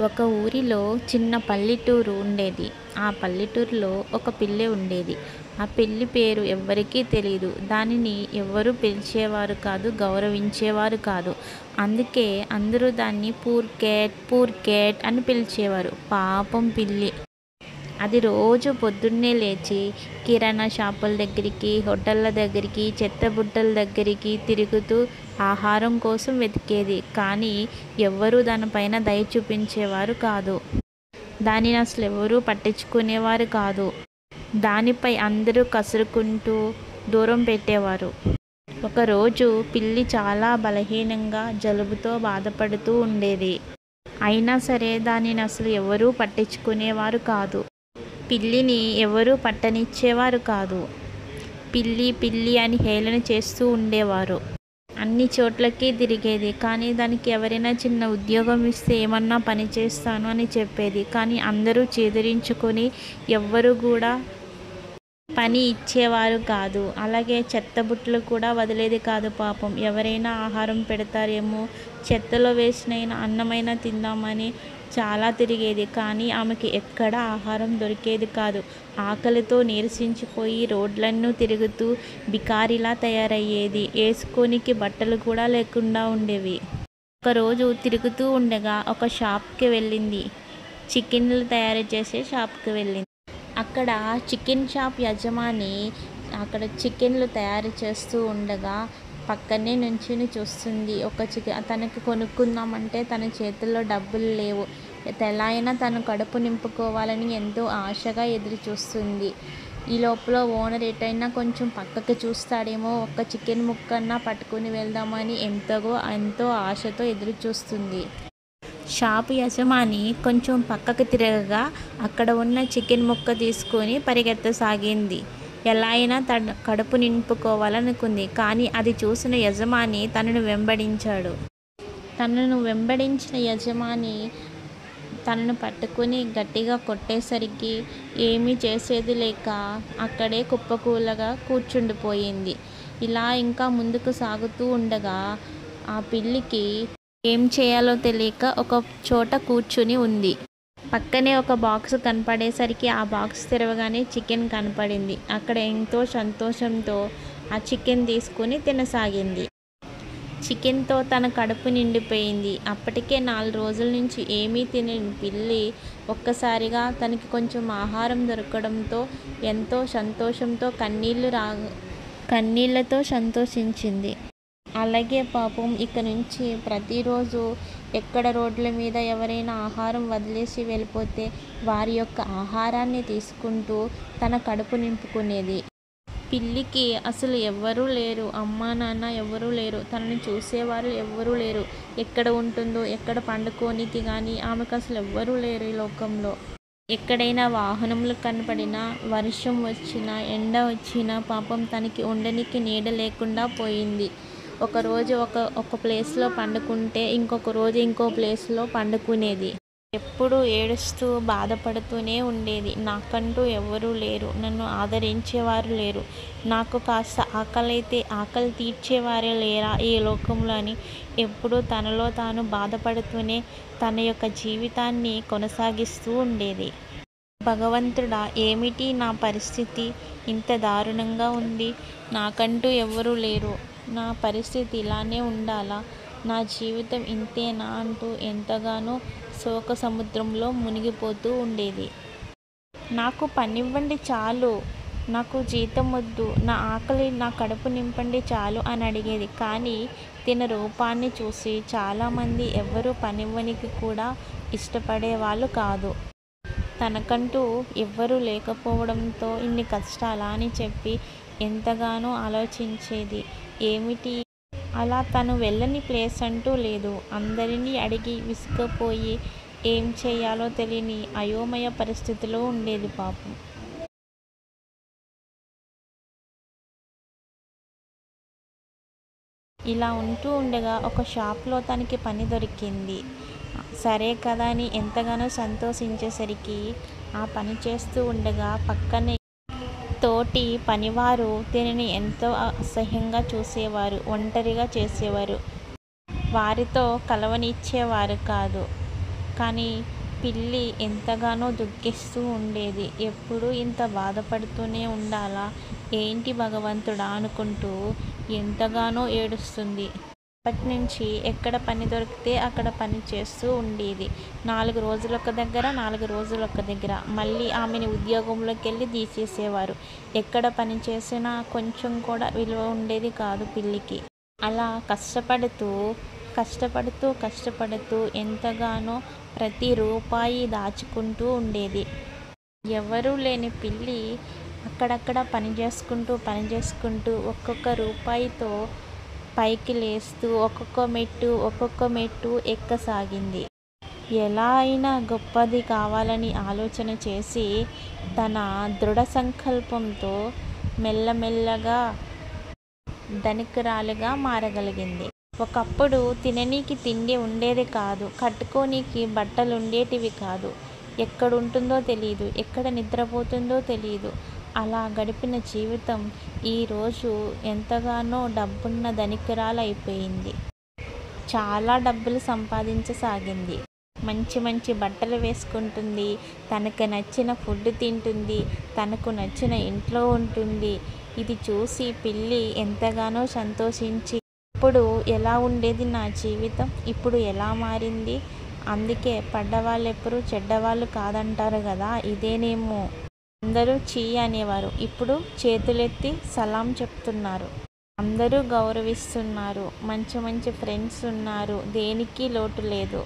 ఒక ఊరిలో చిన్న పల్లెటూరు ఉండేది. ఆ పల్లెటూరులో ఒక పిల్లి ఉండేది. ఆ పిల్లి పేరు ఎవ్వరికీ తెలీదు. దానిని ఎవ్వరూ పిలిచేవారు కాదు, గౌరవించేవారు కాదు. అందుకే అందరూ దాన్ని పూర్ క్యాట్, పూర్ క్యాట్ అని పిలిచేవారు. పాపం పిల్లి. అది రోజు పొద్దున్నే లేచి కిరాణా షాపుల దగ్గరికి, హోటళ్ళ దగ్గరికి, చెత్తబుట్టల దగ్గరికి తిరుగుతూ ఆహారం కోసం వెతికేది. కానీ ఎవ్వరూ దానిపైన దయ చూపించేవారు కాదు. దానిని అసలు ఎవరూ పట్టించుకునేవారు కాదు. దానిపై అందరూ కసురుకుంటూ దూరం పెట్టేవారు. ఒకరోజు పిల్లి చాలా బలహీనంగా జలుబుతో బాధపడుతూ ఉండేది. అయినా సరే దానిని అసలు ఎవరూ పట్టించుకునేవారు కాదు. పిల్లిని ఎవరూ పట్టనిచ్చేవారు కాదు. పిల్లి పిల్లి అని హేళన చేస్తూ ఉండేవారు. అన్ని చోట్లకి తిరిగేది. కానీ దానికి ఎవరైనా చిన్న ఉద్యోగం ఇస్తే ఏమన్నా పని చేస్తాను అని చెప్పేది. కానీ అందరూ చేదరించుకొని ఎవ్వరు కూడా పని ఇచ్చేవారు కాదు. అలాగే చెత్తబుట్టలు కూడా వదిలేది కాదు పాపం. ఎవరైనా ఆహారం పెడతారేమో, చెత్తలో వేసినైనా అన్నమైనా తిందామని చాలా తిరిగేది. కానీ ఆమెకి ఎక్కడా ఆహారం దొరికేది కాదు. ఆకలితో నీరసించిపోయి రోడ్లన్నీ తిరుగుతూ బికారిలా తయారయ్యేది. వేసుకోనికి బట్టలు కూడా లేకుండా ఉండేవి. ఒకరోజు తిరుగుతూ ఉండగా ఒక షాప్కి వెళ్ళింది. చికెన్లు తయారు చేసే షాప్కి వెళ్ళింది. అక్కడ చికెన్ షాప్ యజమాని అక్కడ చికెన్లు తయారు చేస్తూ ఉండగా పక్కనే నుంచుని చూస్తుంది. ఒక చికెన్ తనకి కొనుక్కుందామంటే తన చేతుల్లో డబ్బులు లేవు. ఎలా అయినా తను కడుపు నింపుకోవాలని ఎంతో ఆశగా ఎదురు చూస్తుంది. ఈ లోపల ఓనర్ ఎటైనా కొంచెం పక్కకి చూస్తాడేమో, ఒక్క చికెన్ ముక్కన్నా పట్టుకుని వెళ్దామని ఎంతో ఆశతో ఎదురు చూస్తుంది. షాపు యజమాని కొంచెం పక్కకు తిరగగా అక్కడ ఉన్న చికెన్ ముక్క తీసుకొని పరిగెత్తసాగింది. ఎలా అయినా తన కడుపు నింపుకోవాలనుకుంది. కానీ అది చూసిన యజమాని తనను వెంబడించాడు. తనను వెంబడించిన యజమాని తనను పట్టుకుని గట్టిగా కొట్టేసరికి ఏమీ చేసేది లేక అక్కడే కుప్పకూలగా కూర్చుండిపోయింది. ఇలా ఇంకా ముందుకు సాగుతూ ఉండగా ఆ పిల్లికి ఏం చేయాలో తెలియక ఒక చోట కూర్చుని ఉంది. పక్కనే ఒక బాక్స్ కనపడేసరికి ఆ బాక్స్ తెరవగానే చికెన్ కనపడింది. అక్కడ ఎంతో సంతోషంతో ఆ చికెన్ తీసుకుని తినసాగింది. చికెన్తో తన కడుపు నిండిపోయింది. అప్పటికే 4 రోజుల నుంచి ఏమీ తినని పిల్లి ఒక్కసారిగా తనకి కొంచెం ఆహారం దొరకడంతో ఎంతో సంతోషంతో కన్నీళ్లతో సంతోషించింది. అలాగే పాపం ఇక నుంచి ప్రతిరోజు ఎక్కడ రోడ్ల మీద ఎవరైనా ఆహారం వదిలేసి వెళ్ళిపోతే వారి యొక్క ఆహారాన్ని తీసుకుంటూ తన కడుపు నింపుకునేది. పిల్లికి అసలు ఎవ్వరూ లేరు. అమ్మా నాన్న ఎవ్వరూ లేరు. తనని చూసేవారు ఎవ్వరూ లేరు. ఎక్కడ ఉంటుందో, ఎక్కడ పండుకోనికి కానీ ఆమెకు అసలు ఎవ్వరూ లేరు ఈ లోకంలో. ఎక్కడైనా వాహనములు కనపడినా, వర్షం వచ్చినా, ఎండ వచ్చినా పాపం తనకి ఉండనికి నీడ లేకుండా పోయింది. ఒకరోజు ఒక ప్లేస్లో పండుకుంటే ఇంకొక రోజు ఇంకో ప్లేస్లో పండుకునేది. ఎప్పుడూ ఏడుస్తూ బాధపడుతూనే ఉండేది. నాకంటూ ఎవరూ లేరు. నన్ను ఆదరించేవారు లేరు. నాకు కాస్త ఆకలైతే ఆకలి తీర్చేవారే లేరా ఈ లోకంలో అని ఎప్పుడూ తనలో తాను బాధపడుతూనే తన యొక్క జీవితాన్ని కొనసాగిస్తూ ఉండేది. భగవంతుడా, ఏమిటి నా పరిస్థితి ఇంత దారుణంగా ఉంది. నాకంటూ ఎవరూ లేరు. నా పరిస్థితి ఇలానే ఉండాలా? నా జీవితం ఇంతేనా అంటూ ఎంతగానో శోక సముద్రంలో మునిగిపోతూ ఉండేది. నాకు పనివ్వండి చాలు, నాకు జీతం వద్దు, నా ఆకలి నా కడుపు నింపండి చాలు అని అడిగేది. కానీ తిన రూపాన్ని చూసి చాలామంది ఎవరూ పనివ్వనికి కూడా ఇష్టపడేవాళ్ళు కాదు. తనకంటూ ఎవ్వరూ లేకపోవడంతో ఇన్ని కష్టాలా అని చెప్పి ఎంతగానో ఆలోచించేది. ఏమిటి అలా తను వెళ్ళని ప్లేస్ అంటూ లేదు. అందరినీ అడిగి విసిగిపోయి ఏం చేయాలో తెలియని అయోమయ పరిస్థితిలో ఉండేది పాపం. ఇలా ఉంటూ ఉండగా ఒక షాప్లో తనకి పని దొరికింది. సరే కదా అని ఎంతగానో సంతోషించేసరికి ఆ పని చేస్తూ ఉండగా పక్కనే తోటి పనివారు దీనిని ఎంతో అసహ్యంగా చూసేవారు. ఒంటరిగా చేసేవారు. వారితో కలవనిచ్చేవారు కాదు. కానీ పిల్లి ఎంతగానో దుఃఖిస్తూ ఉండేది. ఎప్పుడూ ఇంత బాధపడుతూనే ఉండాలా ఏంటి భగవంతుడా అనుకుంటూ ఎంతగానో ఏడుస్తుంది. అప్పటినుంచి ఎక్కడ పని దొరికితే అక్కడ పని చేస్తూ ఉండేది. 4 రోజులొక దగ్గర, 4 రోజులొక దగ్గర. మళ్ళీ ఆమెని ఉద్యోగంలోకెళ్ళి తీసేసేవారు. ఎక్కడ పని చేసినా కొంచెం కూడా విలువ ఉండేది కాదు పిల్లికి. అలా కష్టపడుతూ ఎంతగానో ప్రతి రూపాయి దాచుకుంటూ ఉండేది. ఎవరూ లేని పిల్లి అక్కడక్కడ పని చేసుకుంటూ ఒక్కొక్క రూపాయితో పైకి లేస్తూ ఒక్కొక్క మెట్టు ఎక్కసాగింది. ఎలా అయినా గొప్పది కావాలని ఆలోచన చేసి తన దృఢ సంకల్పంతో మెల్లమెల్లగా ధనికురాలిగా మారగలిగింది. ఒకప్పుడు తిననీకి తిండి ఉండేది కాదు. కట్టుకోనీకి బట్టలుండేటివి కాదు. ఎక్కడుంటుందో తెలీదు. ఎక్కడ నిద్రపోతుందో తెలీదు. అలా గడిపిన జీవితం ఈరోజు ఎంతగానో డబ్బున్న ధనికురాలైపోయింది. చాలా డబ్బులు సంపాదించసాగింది. మంచి బట్టలు వేసుకుంటుంది. తనకు నచ్చిన ఫుడ్ తింటుంది. తనకు నచ్చిన ఇంట్లో ఉంటుంది. ఇది చూసి పిల్లి ఎంతగానో సంతోషించి, ఇప్పుడు ఎలా ఉండేది నా జీవితం, ఇప్పుడు ఎలా మారింది, అందుకే పడ్డవాళ్ళెప్పుడూ చెడ్డవాళ్ళు కాదంటారు కదా, ఇదేనేమో. అందరూ ఛీ అనేవారు. ఇప్పుడు చేతులెత్తి సలాం చెప్తున్నారు. అందరూ గౌరవిస్తున్నారు. మంచి ఫ్రెండ్స్ ఉన్నారు. దేనికి లోటు లేదు.